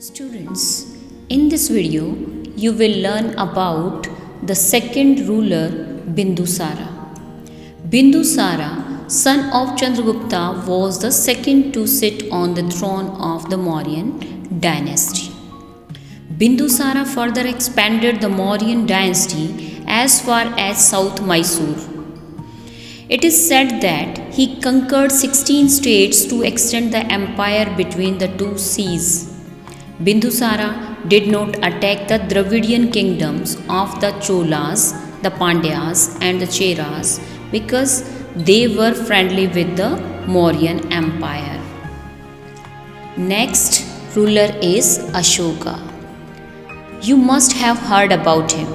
Students, in this video, you will learn about the second ruler Bindusara. Bindusara, son of Chandragupta, was the second to sit on the throne of the Mauryan dynasty. Bindusara further expanded the Mauryan dynasty as far as South Mysore. It is said that he conquered 16 states to extend the empire between the two seas. Bindusara did not attack the Dravidian kingdoms of the Cholas, the Pandyas, and the Cheras because they were friendly with the Mauryan Empire. Next ruler is Ashoka. You must have heard about him.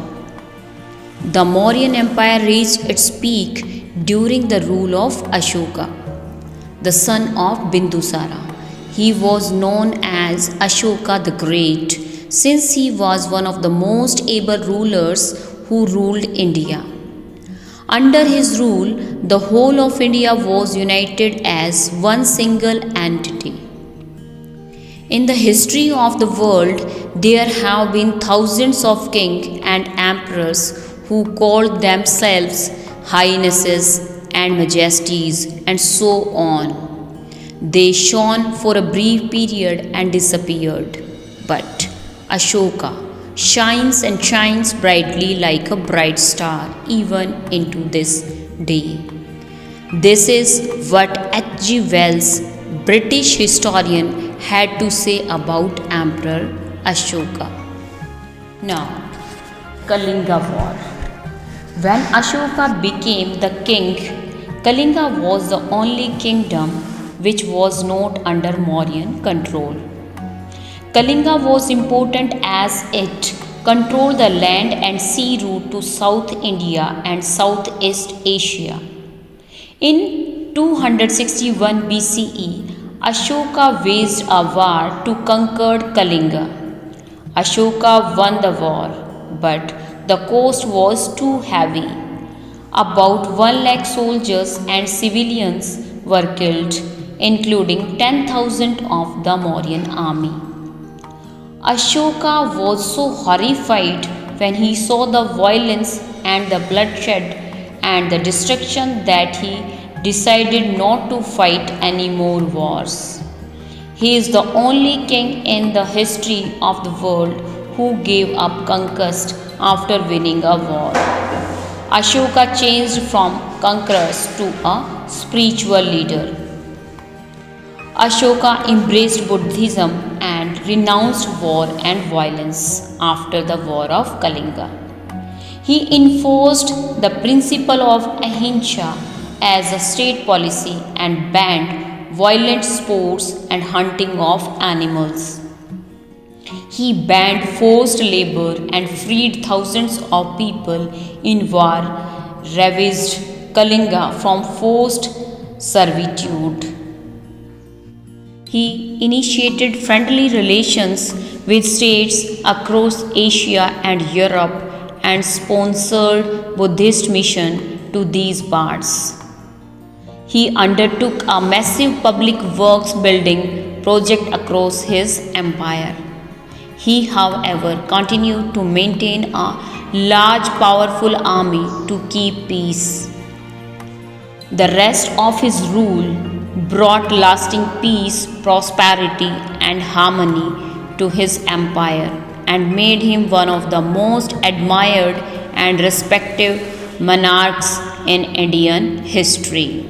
The Mauryan Empire reached its peak during the rule of Ashoka, the son of Bindusara. He was known as Ashoka the Great since he was one of the most able rulers who ruled India. Under his rule, the whole of India was united as one single entity. In the history of the world, there have been thousands of kings and emperors who called themselves highnesses and majesties and so on. They shone for a brief period and disappeared. But Ashoka shines and shines brightly like a bright star even into this day. This is what H.G. Wells, British historian, had to say about Emperor Ashoka. Now, Kalinga War. When Ashoka became the king, Kalinga was the only kingdom which was not under Mauryan control. Kalinga was important as it controlled the land and sea route to South India and Southeast Asia. In 261 BCE, Ashoka waged a war to conquer Kalinga. Ashoka won the war, but the cost was too heavy. About 1 lakh soldiers and civilians were killed, including 10,000 of the Mauryan army. Ashoka was so horrified when he saw the violence and the bloodshed and the destruction that he decided not to fight any more wars. He is the only king in the history of the world who gave up conquest after winning a war. Ashoka changed from conqueror to a spiritual leader. Ashoka embraced Buddhism and renounced war and violence after the War of Kalinga. He enforced the principle of ahimsa as a state policy and banned violent sports and hunting of animals. He banned forced labor and freed thousands of people in war ravaged Kalinga from forced servitude. He initiated friendly relations with states across Asia and Europe and sponsored Buddhist mission to these parts. He undertook a massive public works building project across his empire. He, however, continued to maintain a large, powerful army to keep peace. The rest of his rule brought lasting peace, prosperity, and harmony to his empire and made him one of the most admired and respected monarchs in Indian history.